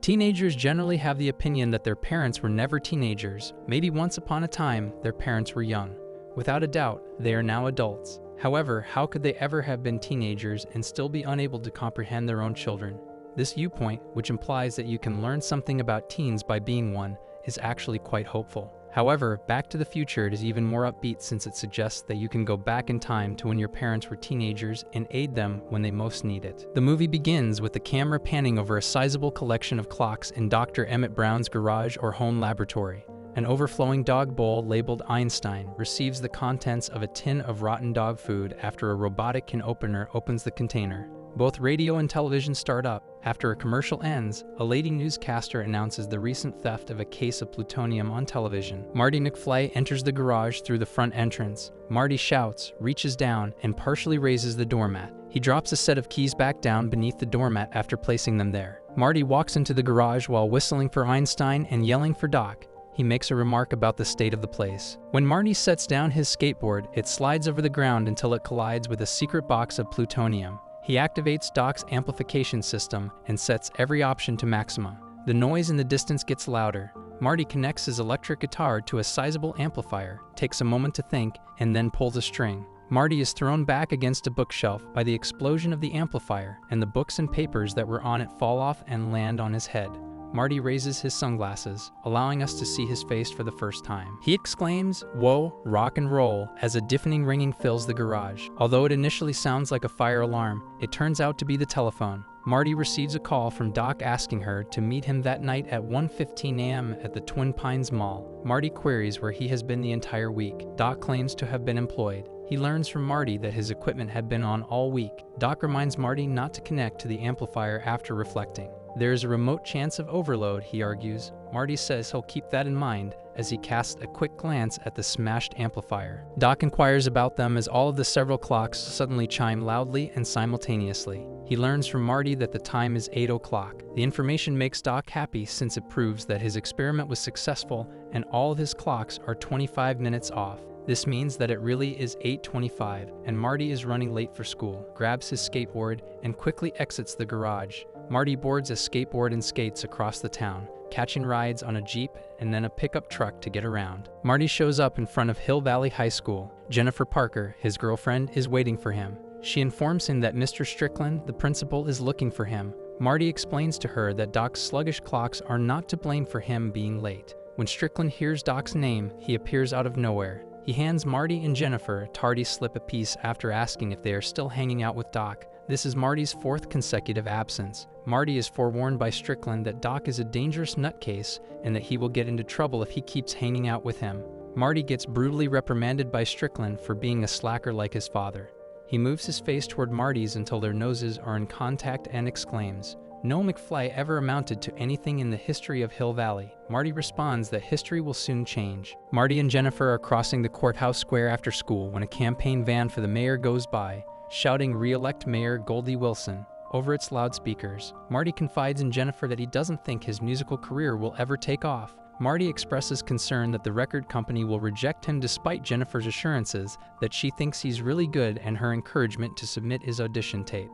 Teenagers generally have the opinion that their parents were never teenagers. Maybe once upon a time, their parents were young. Without a doubt, they are now adults. However, how could they ever have been teenagers and still be unable to comprehend their own children? This viewpoint, which implies that you can learn something about teens by being one, is actually quite hopeful. However, Back to the Future is even more upbeat since it suggests that you can go back in time to when your parents were teenagers and aid them when they most need it. The movie begins with the camera panning over a sizable collection of clocks in Dr. Emmett Brown's garage or home laboratory. An overflowing dog bowl labeled Einstein receives the contents of a tin of rotten dog food after a robotic can opener opens the container. Both radio and television start up. After a commercial ends, a lady newscaster announces the recent theft of a case of plutonium on television. Marty McFly enters the garage through the front entrance. Marty shouts, reaches down, and partially raises the doormat. He drops a set of keys back down beneath the doormat after placing them there. Marty walks into the garage while whistling for Einstein and yelling for Doc. He makes a remark about the state of the place. When Marty sets down his skateboard, it slides over the ground until it collides with a secret box of plutonium. He activates Doc's amplification system and sets every option to maximum. The noise in the distance gets louder. Marty connects his electric guitar to a sizable amplifier, takes a moment to think, and then pulls a string. Marty is thrown back against a bookshelf by the explosion of the amplifier, and the books and papers that were on it fall off and land on his head. Marty raises his sunglasses, allowing us to see his face for the first time. He exclaims, "Whoa, rock and roll," as a deafening ringing fills the garage. Although it initially sounds like a fire alarm, it turns out to be the telephone. Marty receives a call from Doc asking her to meet him that night at 1:15 a.m. at the Twin Pines Mall. Marty queries where he has been the entire week. Doc claims to have been employed. He learns from Marty that his equipment had been on all week. Doc reminds Marty not to connect to the amplifier after reflecting. There is a remote chance of overload, he argues. Marty says he'll keep that in mind as he casts a quick glance at the smashed amplifier. Doc inquires about them as all of the several clocks suddenly chime loudly and simultaneously. He learns from Marty that the time is 8 o'clock. The information makes Doc happy since it proves that his experiment was successful and all of his clocks are 25 minutes off. This means that it really is 8:25 and Marty is running late for school, grabs his skateboard, and quickly exits the garage. Marty boards a skateboard and skates across the town, catching rides on a Jeep and then a pickup truck to get around. Marty shows up in front of Hill Valley High School. Jennifer Parker, his girlfriend, is waiting for him. She informs him that Mr. Strickland, the principal, is looking for him. Marty explains to her that Doc's sluggish clocks are not to blame for him being late. When Strickland hears Doc's name, he appears out of nowhere. He hands Marty and Jennifer a tardy slip apiece after asking if they are still hanging out with Doc. This is Marty's 4th consecutive absence. Marty is forewarned by Strickland that Doc is a dangerous nutcase and that he will get into trouble if he keeps hanging out with him. Marty gets brutally reprimanded by Strickland for being a slacker like his father. He moves his face toward Marty's until their noses are in contact and exclaims, "No McFly ever amounted to anything in the history of Hill Valley." Marty responds that history will soon change. Marty and Jennifer are crossing the courthouse square after school when a campaign van for the mayor goes by, shouting "Re-elect Mayor Goldie Wilson" over its loudspeakers. Marty confides in Jennifer that he doesn't think his musical career will ever take off. Marty expresses concern that the record company will reject him despite Jennifer's assurances that she thinks he's really good and her encouragement to submit his audition tape.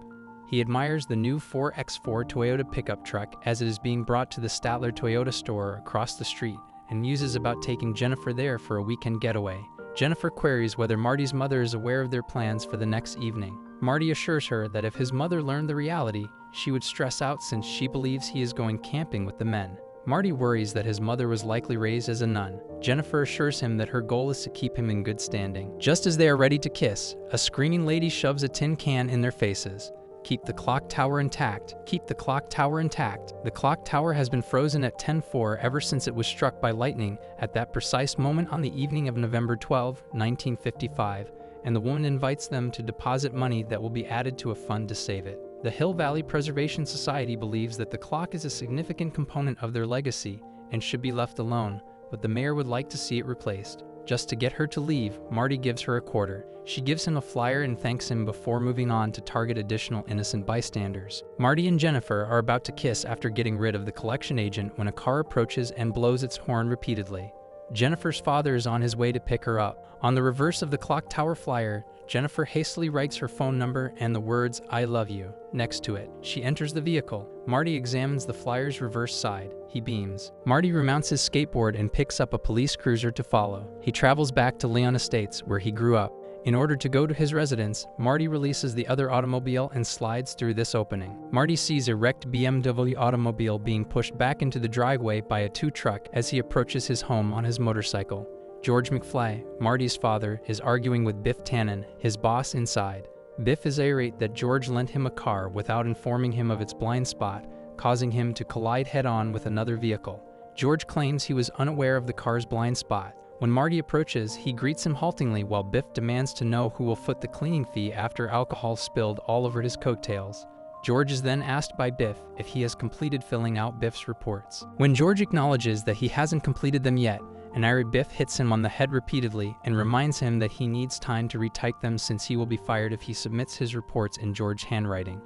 He admires the new 4X4 Toyota pickup truck as it is being brought to the Statler Toyota store across the street and muses about taking Jennifer there for a weekend getaway. Jennifer queries whether Marty's mother is aware of their plans for the next evening. Marty assures her that if his mother learned the reality, she would stress out since she believes he is going camping with the men. Marty worries that his mother was likely raised as a nun. Jennifer assures him that her goal is to keep him in good standing. Just as they are ready to kiss, a screaming lady shoves a tin can in their faces. "Keep the clock tower intact. Keep the clock tower intact." The clock tower has been frozen at 10:04 ever since it was struck by lightning at that precise moment on the evening of November 12, 1955, and the woman invites them to deposit money that will be added to a fund to save it. The Hill Valley Preservation Society believes that the clock is a significant component of their legacy and should be left alone, but the mayor would like to see it replaced. Just to get her to leave, Marty gives her a quarter. She gives him a flyer and thanks him before moving on to target additional innocent bystanders. Marty and Jennifer are about to kiss after getting rid of the collection agent when a car approaches and blows its horn repeatedly. Jennifer's father is on his way to pick her up. On the reverse of the clock tower flyer, Jennifer hastily writes her phone number and the words, "I love you," next to it. She enters the vehicle. Marty examines the flyer's reverse side. He beams. Marty remounts his skateboard and picks up a police cruiser to follow. He travels back to Leon Estates, where he grew up. In order to go to his residence, Marty releases the other automobile and slides through this opening. Marty sees a wrecked BMW automobile being pushed back into the driveway by a tow truck as he approaches his home on his motorcycle. George McFly, Marty's father, is arguing with Biff Tannen, his boss, inside. Biff is irate that George lent him a car without informing him of its blind spot, causing him to collide head-on with another vehicle. George claims he was unaware of the car's blind spot. When Marty approaches, he greets him haltingly while Biff demands to know who will foot the cleaning fee after alcohol spilled all over his coattails. George is then asked by Biff if he has completed filling out Biff's reports. When George acknowledges that he hasn't completed them yet, an irate Biff hits him on the head repeatedly and reminds him that he needs time to retype them since he will be fired if he submits his reports in George's handwriting.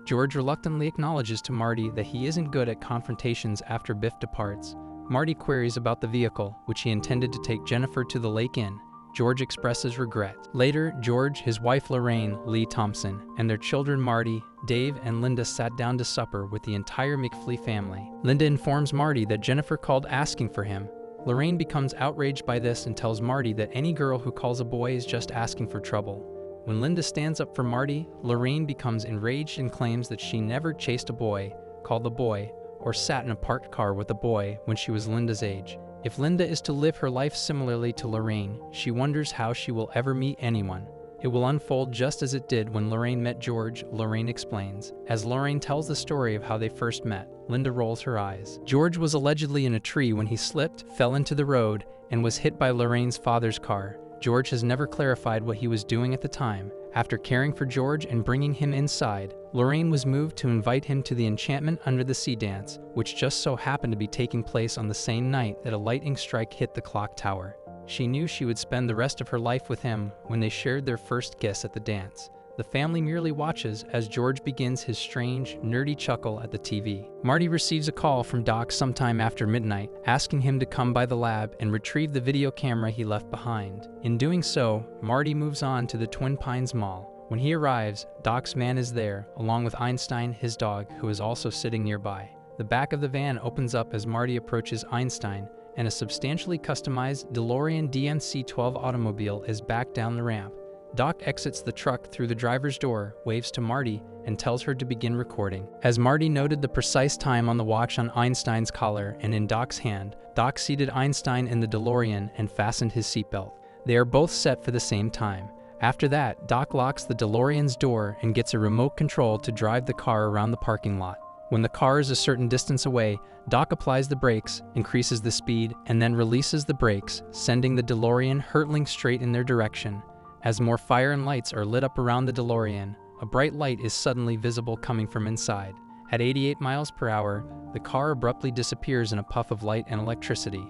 George reluctantly acknowledges to Marty that he isn't good at confrontations after Biff departs. Marty queries about the vehicle, which he intended to take Jennifer to the Lake Inn. George expresses regret. Later, George, his wife Lorraine, Lee Thompson, and their children Marty, Dave, and Linda sat down to supper with the entire McFly family. Linda informs Marty that Jennifer called asking for him. Lorraine becomes outraged by this and tells Marty that any girl who calls a boy is just asking for trouble. When Linda stands up for Marty, Lorraine becomes enraged and claims that she never chased a boy, called a boy, or sat in a parked car with a boy when she was Linda's age. If Linda is to live her life similarly to Lorraine, she wonders how she will ever meet anyone. It will unfold just as it did when Lorraine met George, Lorraine explains. As Lorraine tells the story of how they first met, Linda rolls her eyes. George was allegedly in a tree when he slipped, fell into the road, and was hit by Lorraine's father's car. George has never clarified what he was doing at the time. After caring for George and bringing him inside, Lorraine was moved to invite him to the Enchantment Under the Sea dance, which just so happened to be taking place on the same night that a lightning strike hit the clock tower. She knew she would spend the rest of her life with him when they shared their first kiss at the dance. The family merely watches as George begins his strange, nerdy chuckle at the TV. Marty receives a call from Doc sometime after midnight, asking him to come by the lab and retrieve the video camera he left behind. In doing so, Marty moves on to the Twin Pines Mall. When he arrives, Doc's man is there, along with Einstein, his dog, who is also sitting nearby. The back of the van opens up as Marty approaches Einstein, and a substantially customized DeLorean DMC-12 automobile is backed down the ramp. Doc exits the truck through the driver's door, waves to Marty, and tells her to begin recording. As Marty noted the precise time on the watch on Einstein's collar and in Doc's hand, Doc seated Einstein in the DeLorean and fastened his seatbelt. They are both set for the same time. After that, Doc locks the DeLorean's door and gets a remote control to drive the car around the parking lot. When the car is a certain distance away, Doc applies the brakes, increases the speed, and then releases the brakes, sending the DeLorean hurtling straight in their direction. As more fire and lights are lit up around the DeLorean, a bright light is suddenly visible coming from inside. At 88 miles per hour, the car abruptly disappears in a puff of light and electricity,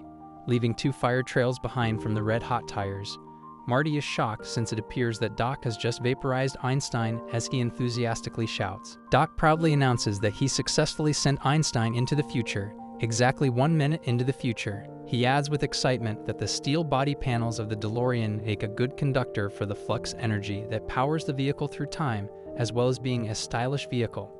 leaving 2 fire trails behind from the red-hot tires. Marty is shocked since it appears that Doc has just vaporized Einstein as he enthusiastically shouts. Doc proudly announces that he successfully sent Einstein into the future, exactly 1 minute into the future. He adds with excitement that the steel body panels of the DeLorean make a good conductor for the flux energy that powers the vehicle through time, as well as being a stylish vehicle.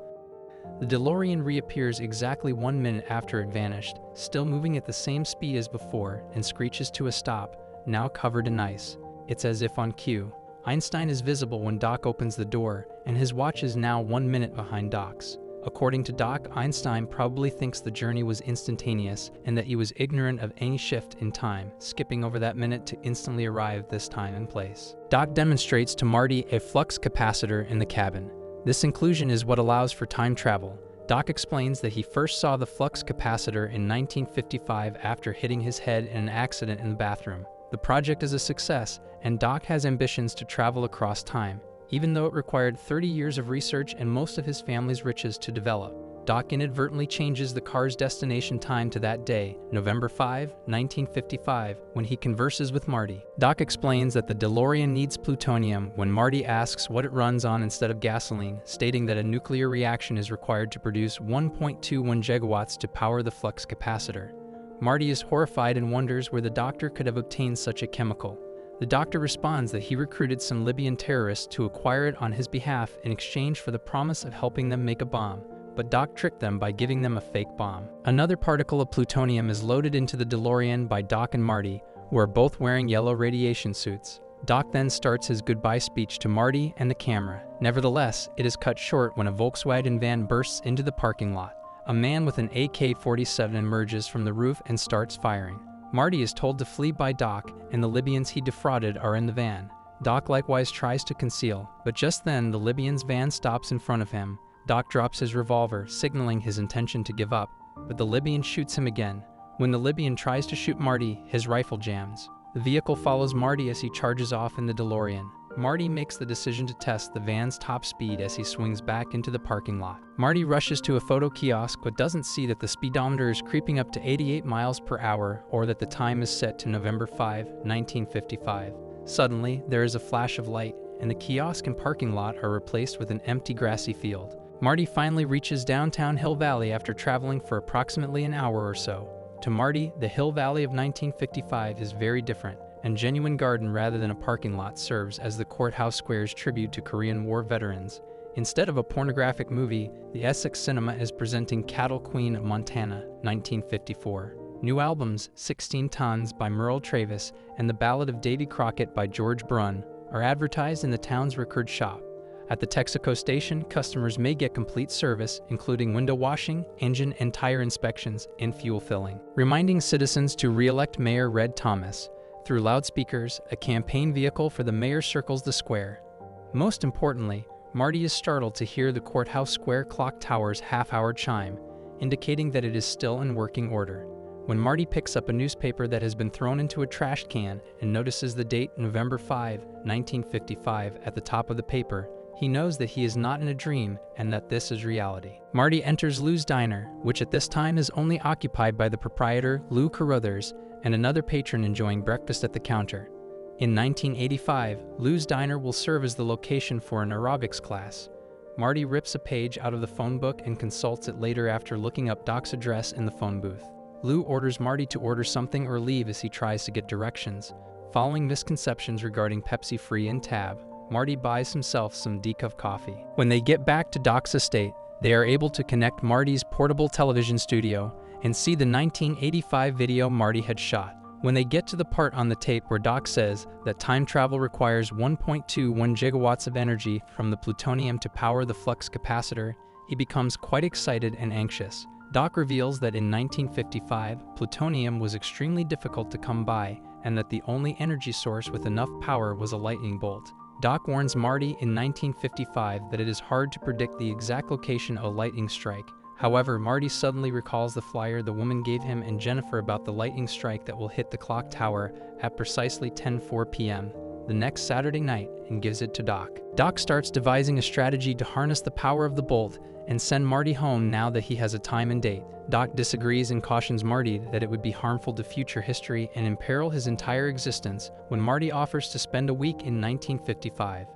The DeLorean reappears exactly 1 minute after it vanished, still moving at the same speed as before, and screeches to a stop, now covered in ice. It's as if on cue. Einstein is visible when Doc opens the door, and his watch is now 1 minute behind Doc's. According to Doc, Einstein probably thinks the journey was instantaneous and that he was ignorant of any shift in time, skipping over that minute to instantly arrive this time and place. Doc demonstrates to Marty a flux capacitor in the cabin. This inclusion is what allows for time travel. Doc explains that he first saw the flux capacitor in 1955 after hitting his head in an accident in the bathroom. The project is a success, and Doc has ambitions to travel across time, even though it required 30 years of research and most of his family's riches to develop. Doc inadvertently changes the car's destination time to that day, November 5, 1955, when he converses with Marty. Doc explains that the DeLorean needs plutonium when Marty asks what it runs on instead of gasoline, stating that a nuclear reaction is required to produce 1.21 gigawatts to power the flux capacitor. Marty is horrified and wonders where the doctor could have obtained such a chemical. The doctor responds that he recruited some Libyan terrorists to acquire it on his behalf in exchange for the promise of helping them make a bomb, but Doc tricked them by giving them a fake bomb. Another particle of plutonium is loaded into the DeLorean by Doc and Marty, who are both wearing yellow radiation suits. Doc then starts his goodbye speech to Marty and the camera. Nevertheless, it is cut short when a Volkswagen van bursts into the parking lot. A man with an AK-47 emerges from the roof and starts firing. Marty is told to flee by Doc, and the Libyans he defrauded are in the van. Doc likewise tries to conceal, but just then the Libyans' van stops in front of him. Doc drops his revolver, signaling his intention to give up, but the Libyan shoots him again. When the Libyan tries to shoot Marty, his rifle jams. The vehicle follows Marty as he charges off in the DeLorean. Marty makes the decision to test the van's top speed as he swings back into the parking lot. Marty rushes to a photo kiosk but doesn't see that the speedometer is creeping up to 88 miles per hour or that the time is set to November 5, 1955. Suddenly, there is a flash of light, and the kiosk and parking lot are replaced with an empty grassy field. Marty finally reaches downtown Hill Valley after traveling for approximately an hour or so. To Marty, the Hill Valley of 1955 is very different, and genuine garden rather than a parking lot serves as the courthouse square's tribute to Korean War veterans. Instead of a pornographic movie, the Essex Cinema is presenting Cattle Queen of Montana, 1954. New albums, 16 Tons by Merle Travis and The Ballad of Davy Crockett by George Brunn, are advertised in the town's record shop. At the Texaco station, customers may get complete service, including window washing, engine and tire inspections, and fuel filling. Reminding citizens to re-elect Mayor Red Thomas. Through loudspeakers, a campaign vehicle for the mayor circles the square. Most importantly, Marty is startled to hear the courthouse square clock tower's half-hour chime, indicating that it is still in working order. When Marty picks up a newspaper that has been thrown into a trash can and notices the date November 5, 1955 at the top of the paper, he knows that he is not in a dream and that this is reality. Marty enters Lou's Diner, which at this time is only occupied by the proprietor, Lou Carruthers, and another patron enjoying breakfast at the counter. In 1985, Lou's Diner will serve as the location for an aerobics class. Marty rips a page out of the phone book and consults it later after looking up Doc's address in the phone booth. Lou orders Marty to order something or leave as he tries to get directions. Following misconceptions regarding Pepsi Free and Tab, Marty buys himself some decaf coffee. When they get back to Doc's estate, they are able to connect Marty's portable television studio and see the 1985 video Marty had shot. When they get to the part on the tape where Doc says that time travel requires 1.21 gigawatts of energy from the plutonium to power the flux capacitor, he becomes quite excited and anxious. Doc reveals that in 1955, plutonium was extremely difficult to come by and that the only energy source with enough power was a lightning bolt. Doc warns Marty in 1955 that it is hard to predict the exact location of a lightning strike. However, Marty suddenly recalls the flyer the woman gave him and Jennifer about the lightning strike that will hit the clock tower at precisely 10:04 p.m. the next Saturday night and gives it to Doc. Doc starts devising a strategy to harness the power of the bolt and send Marty home now that he has a time and date. Doc disagrees and cautions Marty that it would be harmful to future history and imperil his entire existence when Marty offers to spend a week in 1955.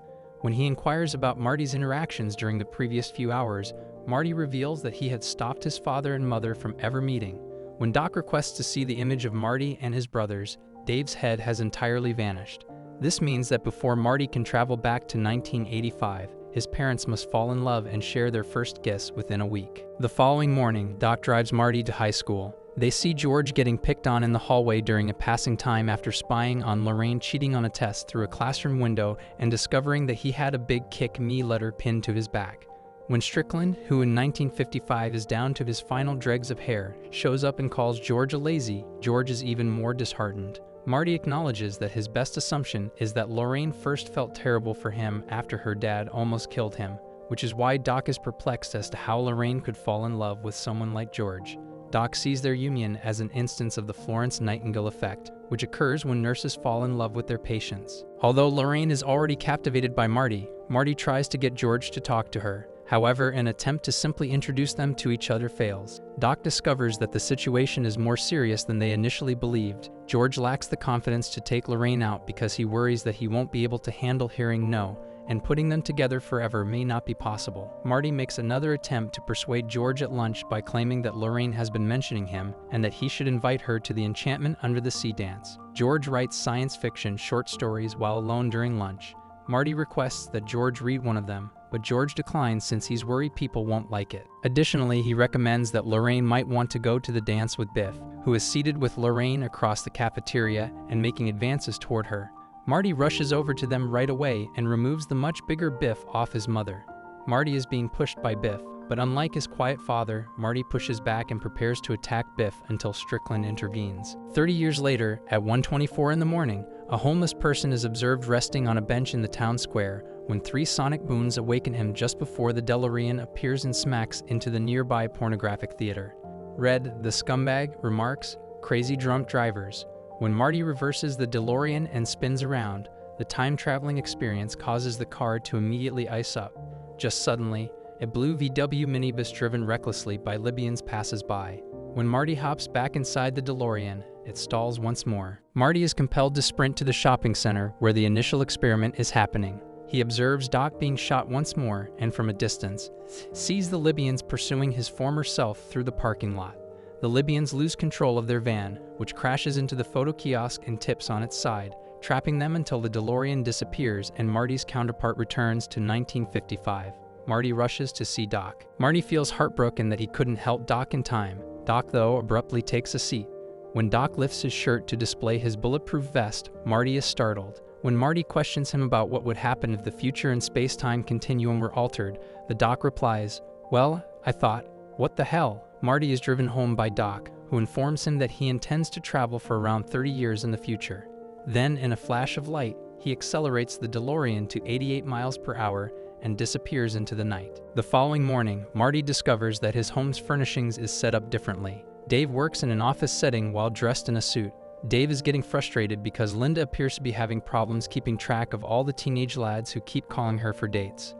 When he inquires about Marty's interactions during the previous few hours, Marty reveals that he had stopped his father and mother from ever meeting. When Doc requests to see the image of Marty and his brothers, Dave's head has entirely vanished. This means that before Marty can travel back to 1985, his parents must fall in love and share their first kiss within a week. The following morning, Doc drives Marty to high school. They see George getting picked on in the hallway during a passing time after spying on Lorraine cheating on a test through a classroom window and discovering that he had a big "Kick Me" letter pinned to his back. When Strickland, who in 1955 is down to his final dregs of hair, shows up and calls George a lazy, George is even more disheartened. Marty acknowledges that his best assumption is that Lorraine first felt terrible for him after her dad almost killed him, which is why Doc is perplexed as to how Lorraine could fall in love with someone like George. Doc sees their union as an instance of the Florence Nightingale effect, which occurs when nurses fall in love with their patients. Although Lorraine is already captivated by Marty, Marty tries to get George to talk to her. However, an attempt to simply introduce them to each other fails. Doc discovers that the situation is more serious than they initially believed. George lacks the confidence to take Lorraine out because he worries that he won't be able to handle hearing no, and putting them together forever may not be possible. Marty makes another attempt to persuade George at lunch by claiming that Lorraine has been mentioning him and that he should invite her to the Enchantment Under the Sea dance. George writes science fiction short stories while alone during lunch. Marty requests that George read one of them, but George declines since he's worried people won't like it. Additionally, he recommends that Lorraine might want to go to the dance with Biff, who is seated with Lorraine across the cafeteria and making advances toward her. Marty rushes over to them right away and removes the much bigger Biff off his mother. Marty is being pushed by Biff, but unlike his quiet father, Marty pushes back and prepares to attack Biff until Strickland intervenes. 30 years later, at 1:24 in the morning, a homeless person is observed resting on a bench in the town square when 3 sonic booms awaken him just before the DeLorean appears and smacks into the nearby pornographic theater. Red, the scumbag, remarks, "Crazy drunk drivers." When Marty reverses the DeLorean and spins around, the time-traveling experience causes the car to immediately ice up. Just suddenly, a blue VW minibus driven recklessly by Libyans passes by. When Marty hops back inside the DeLorean, it stalls once more. Marty is compelled to sprint to the shopping center where the initial experiment is happening. He observes Doc being shot once more and from a distance, sees the Libyans pursuing his former self through the parking lot. The Libyans lose control of their van, which crashes into the photo kiosk and tips on its side, trapping them until the DeLorean disappears and Marty's counterpart returns to 1955. Marty rushes to see Doc. Marty feels heartbroken that he couldn't help Doc in time. Doc, though, abruptly takes a seat. When Doc lifts his shirt to display his bulletproof vest, Marty is startled. When Marty questions him about what would happen if the future and space-time continuum were altered, the Doc replies, "Well, I thought, what the hell?" Marty is driven home by Doc, who informs him that he intends to travel for around 30 years in the future. Then, in a flash of light, he accelerates the DeLorean to 88 miles per hour and disappears into the night. The following morning, Marty discovers that his home's furnishings is set up differently. Dave works in an office setting while dressed in a suit. Dave is getting frustrated because Linda appears to be having problems keeping track of all the teenage lads who keep calling her for dates.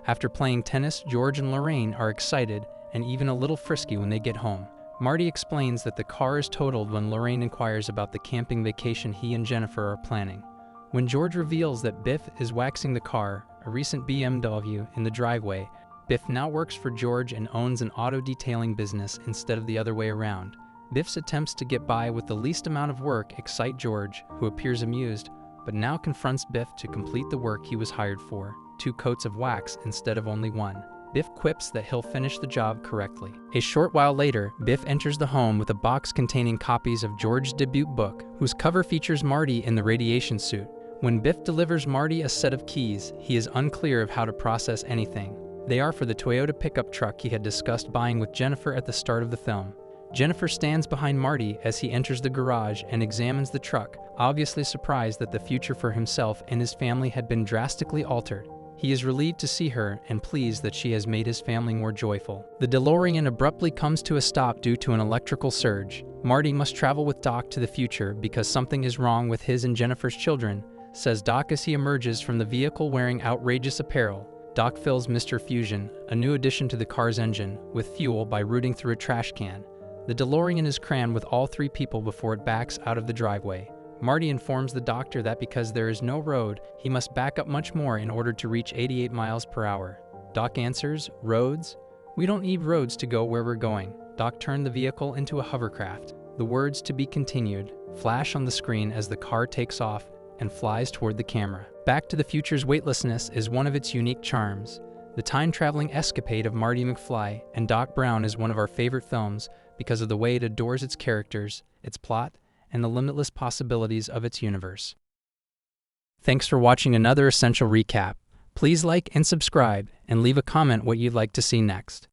After playing tennis, George and Lorraine are excited and even a little frisky when they get home. Marty explains that the car is totaled when Lorraine inquires about the camping vacation he and Jennifer are planning. When George reveals that Biff is waxing the car, a recent BMW, in the driveway, Biff now works for George and owns an auto detailing business instead of the other way around. Biff's attempts to get by with the least amount of work excite George, who appears amused, but now confronts Biff to complete the work he was hired for, 2 coats of wax instead of only 1. Biff quips that he'll finish the job correctly. A short while later, Biff enters the home with a box containing copies of George's debut book, whose cover features Marty in the radiation suit. When Biff delivers Marty a set of keys, he is unclear of how to process anything. They are for the Toyota pickup truck he had discussed buying with Jennifer at the start of the film. Jennifer stands behind Marty as he enters the garage and examines the truck, obviously surprised that the future for himself and his family had been drastically altered. He is relieved to see her and pleased that she has made his family more joyful. The DeLorean abruptly comes to a stop due to an electrical surge. Marty must travel with Doc to the future because something is wrong with his and Jennifer's children, says Doc as he emerges from the vehicle wearing outrageous apparel. Doc fills Mr. Fusion, a new addition to the car's engine, with fuel by rooting through a trash can. The DeLorean is crammed with all 3 people before it backs out of the driveway. Marty informs the doctor that because there is no road, he must back up much more in order to reach 88 miles per hour. Doc answers, "Roads? We don't need roads to go where we're going." Doc turned the vehicle into a hovercraft. The words "to be continued" flash on the screen as the car takes off and flies toward the camera. Back to the Future's weightlessness is one of its unique charms. The time-traveling escapade of Marty McFly and Doc Brown is one of our favorite films because of the way it adores its characters, its plot, and the limitless possibilities of its universe. Thanks for watching another Essential Recap. Please like and subscribe, and leave a comment what you'd like to see next.